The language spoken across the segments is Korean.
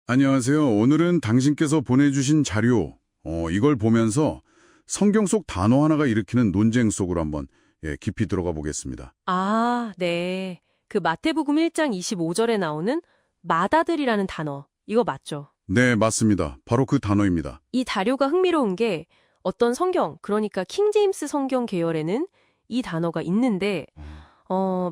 안녕하세요. 오늘은 당신께서 보내주신 자료, 이걸 보면서 성경 속 단어 하나가 일으키는 논쟁 속으로 한번 깊이 들어가 보겠습니다. 아, 네. 그 마태복음 1장 25절에 나오는 마다들이라는 단어. 이거 맞죠? 네, 맞습니다. 바로 그 단어입니다. 이 자료가 흥미로운 게 어떤 성경, 그러니까 킹제임스 성경 계열에는 이 단어가 있는데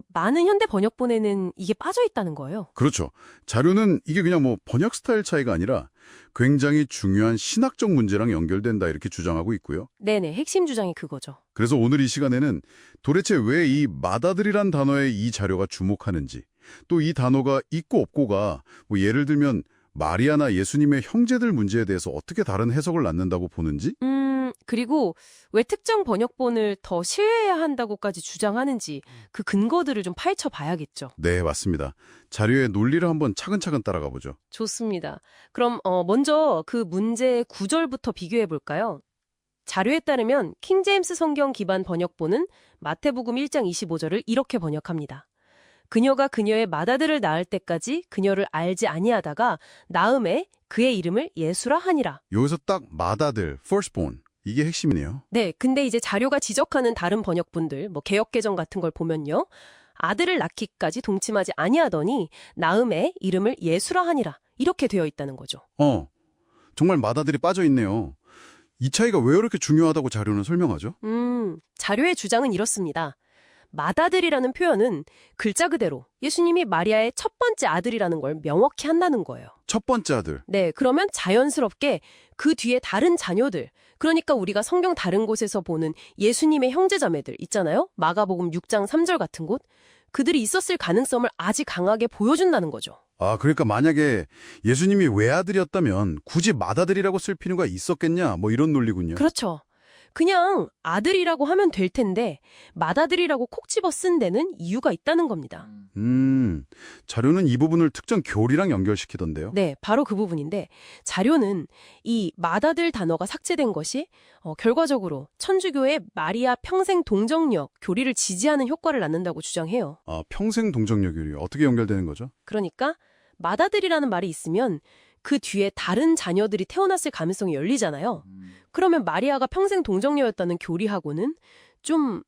많은 현대 번역본에는 이게 빠져 있다는 거예요. 그렇죠. 자료는 이게 그냥 뭐 번역 스타일 차이가 아니라 굉장히 중요한 신학적 문제랑 연결된다 이렇게 주장하고 있고요. 네네, 핵심 주장이 그거죠. 그래서 오늘 이 시간에는 도대체 왜 이 마다들이란 단어에 이 자료가 주목하는지, 또 이 단어가 있고 없고가 뭐 예를 들면 마리아나 예수님의 형제들 문제에 대해서 어떻게 다른 해석을 낳는다고 보는지? 그리고 왜 특정 번역본을 더 신뢰해야 한다고까지 주장하는지 그 근거들을 좀 파헤쳐 봐야겠죠. 네, 맞습니다. 자료의 논리를 한번 차근차근 따라가 보죠. 좋습니다. 그럼 먼저 그 문제의 구절부터 비교해 볼까요? 자료에 따르면 킹제임스 성경 기반 번역본은 마태복음 1장 25절을 이렇게 번역합니다. 그녀가 그녀의 맏아들을 낳을 때까지 그녀를 알지 아니하다가 낳음에 그의 이름을 예수라 하니라. 여기서 딱 맏아들, firstborn, 이게 핵심이네요. 네, 근데 이제 자료가 지적하는 다른 번역본들, 뭐 개역개정 같은 걸 보면요. 아들을 낳기까지 동침하지 아니하더니 낳음에 이름을 예수라 하니라. 이렇게 되어 있다는 거죠. 정말 맏아들이 빠져있네요. 이 차이가 왜 이렇게 중요하다고 자료는 설명하죠? 자료의 주장은 이렇습니다. 맏아들이라는 표현은 글자 그대로 예수님이 마리아의 첫 번째 아들이라는 걸 명확히 한다는 거예요. 첫 번째 아들. 네, 그러면 자연스럽게 그 뒤에 다른 자녀들, 그러니까 우리가 성경 다른 곳에서 보는 예수님의 형제자매들 있잖아요. 마가복음 6장 3절 같은 곳. 그들이 있었을 가능성을 아주 강하게 보여준다는 거죠. 아, 그러니까 만약에 예수님이 외아들이었다면 굳이 맏아들이라고 쓸 필요가 있었겠냐, 뭐 이런 논리군요. 그렇죠. 그냥 아들이라고 하면 될 텐데 맏아들이라고 콕 집어 쓴 데는 이유가 있다는 겁니다. 자료는 이 부분을 특정 교리랑 연결시키던데요. 네, 바로 그 부분인데 자료는 이 맏아들 단어가 삭제된 것이 결과적으로 천주교의 마리아 평생 동정력 교리를 지지하는 효과를 낳는다고 주장해요. 아, 평생 동정력 교리 어떻게 연결되는 거죠? 그러니까 맏아들이라는 말이 있으면 그 뒤에 다른 자녀들이 태어났을 가능성이 열리잖아요. 그러면 마리아가 평생 동정녀였다는 교리하고는 좀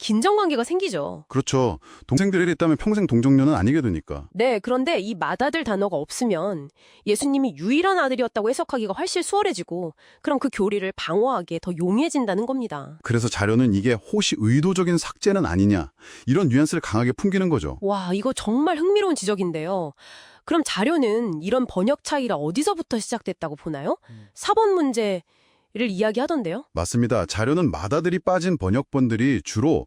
긴장관계가 생기죠. 그렇죠. 동생들이 있다면 평생 동정녀는 아니게 되니까. 네, 그런데 이 맏아들 단어가 없으면 예수님이 유일한 아들이었다고 해석하기가 훨씬 수월해지고 그럼 그 교리를 방어하기에 더 용이해진다는 겁니다. 그래서 자료는 이게 혹시 의도적인 삭제는 아니냐, 이런 뉘앙스를 강하게 풍기는 거죠. 와, 이거 정말 흥미로운 지적인데요. 그럼 자료는 이런 번역 차이가 어디서부터 시작됐다고 보나요? 사본 문제를 이야기하던데요. 맞습니다. 자료는 맏아들이 빠진 번역본들이 주로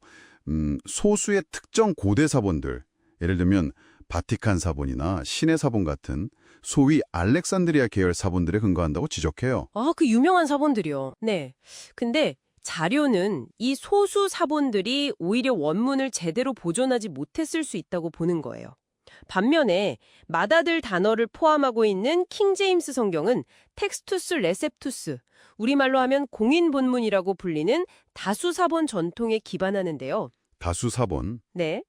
소수의 특정 고대 사본들, 예를 들면 바티칸 사본이나 신의 사본 같은 소위 알렉산드리아 계열 사본들에 근거한다고 지적해요. 아, 그 유명한 사본들이요. 네. 근데 자료는 이 소수 사본들이 오히려 원문을 제대로 보존하지 못했을 수 있다고 보는 거예요. 반면에 맏아들 단어를 포함하고 있는 킹제임스 성경은 텍스투스 레셉투스, 우리말로 하면 공인 본문이라고 불리는 다수 사본 전통에 기반하는데요. 다수 사본. 네.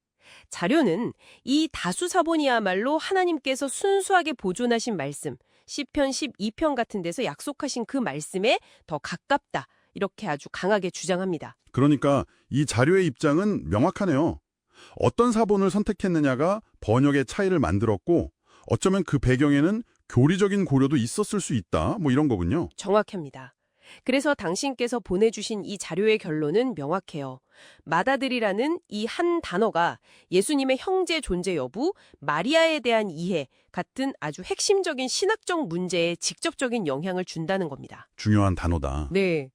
자료는 이 다수 사본이야말로 하나님께서 순수하게 보존하신 말씀, 시편 12편 같은 데서 약속하신 그 말씀에 더 가깝다. 이렇게 아주 강하게 주장합니다. 그러니까 이 자료의 입장은 명확하네요. 어떤 사본을 선택했느냐가 번역의 차이를 만들었고 어쩌면 그 배경에는 교리적인 고려도 있었을 수 있다, 뭐 이런 거군요. 정확합니다. 그래서 당신께서 보내주신 이 자료의 결론은 명확해요. 맏아들이라는 이 한 단어가 예수님의 형제 존재 여부, 마리아에 대한 이해 같은 아주 핵심적인 신학적 문제에 직접적인 영향을 준다는 겁니다. 중요한 단어다. 네.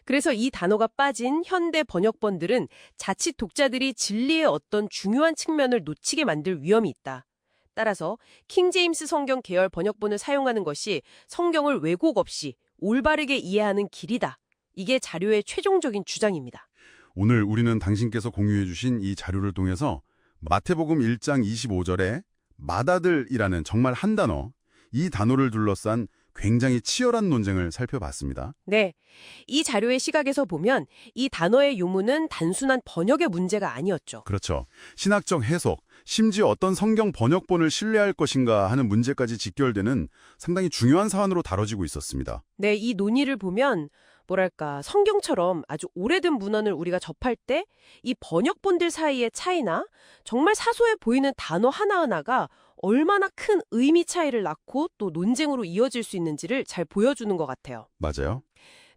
그래서 이 단어가 빠진 현대 번역본들은 자칫 독자들이 진리의 어떤 중요한 측면을 놓치게 만들 위험이 있다. 따라서 킹제임스 성경 계열 번역본을 사용하는 것이 성경을 왜곡 없이 올바르게 이해하는 길이다. 이게 자료의 최종적인 주장입니다. 오늘 우리는 당신께서 공유해 주신 이 자료를 통해서 마태복음 1장 25절에 맏아들이라는 정말 한 단어, 이 단어를 둘러싼 굉장히 치열한 논쟁을 살펴봤습니다. 네, 이 자료의 시각에서 보면 이 단어의 유무는 단순한 번역의 문제가 아니었죠. 그렇죠. 신학적 해석, 심지어 어떤 성경 번역본을 신뢰할 것인가 하는 문제까지 직결되는 상당히 중요한 사안으로 다뤄지고 있었습니다. 네, 이 논의를 보면 뭐랄까 성경처럼 아주 오래된 문헌을 우리가 접할 때 이 번역본들 사이의 차이나 정말 사소해 보이는 단어 하나하나가 얼마나 큰 의미 차이를 낳고 또 논쟁으로 이어질 수 있는지를 잘 보여주는 것 같아요. 맞아요.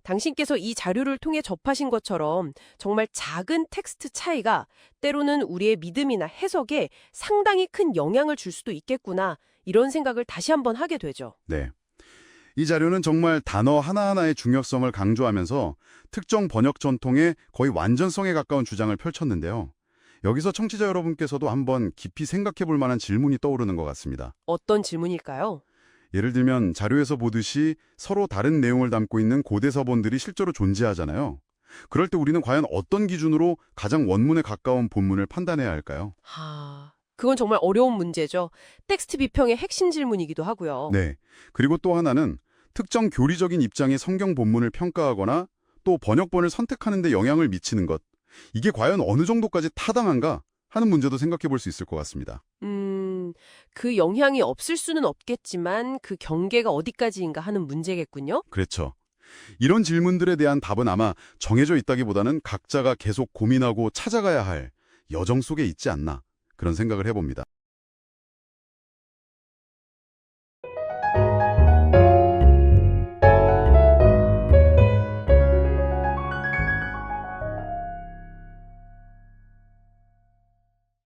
당신께서 이 자료를 통해 접하신 것처럼 정말 작은 텍스트 차이가 때로는 우리의 믿음이나 해석에 상당히 큰 영향을 줄 수도 있겠구나 이런 생각을 다시 한번 하게 되죠. 네. 이 자료는 정말 단어 하나하나의 중요성을 강조하면서 특정 번역 전통의 거의 완전성에 가까운 주장을 펼쳤는데요. 여기서 청취자 여러분께서도 한번 깊이 생각해 볼 만한 질문이 떠오르는 것 같습니다. 어떤 질문일까요? 예를 들면 자료에서 보듯이 서로 다른 내용을 담고 있는 고대 서본들이 실제로 존재하잖아요. 그럴 때 우리는 과연 어떤 기준으로 가장 원문에 가까운 본문을 판단해야 할까요? 그건 정말 어려운 문제죠. 텍스트 비평의 핵심 질문이기도 하고요. 네. 그리고 또 하나는 특정 교리적인 입장의 성경 본문을 평가하거나 또 번역본을 선택하는 데 영향을 미치는 것. 이게 과연 어느 정도까지 타당한가 하는 문제도 생각해 볼 수 있을 것 같습니다. 그 영향이 없을 수는 없겠지만 그 경계가 어디까지인가 하는 문제겠군요. 그렇죠. 이런 질문들에 대한 답은 아마 정해져 있다기보다는 각자가 계속 고민하고 찾아가야 할 여정 속에 있지 않나 그런 생각을 해봅니다.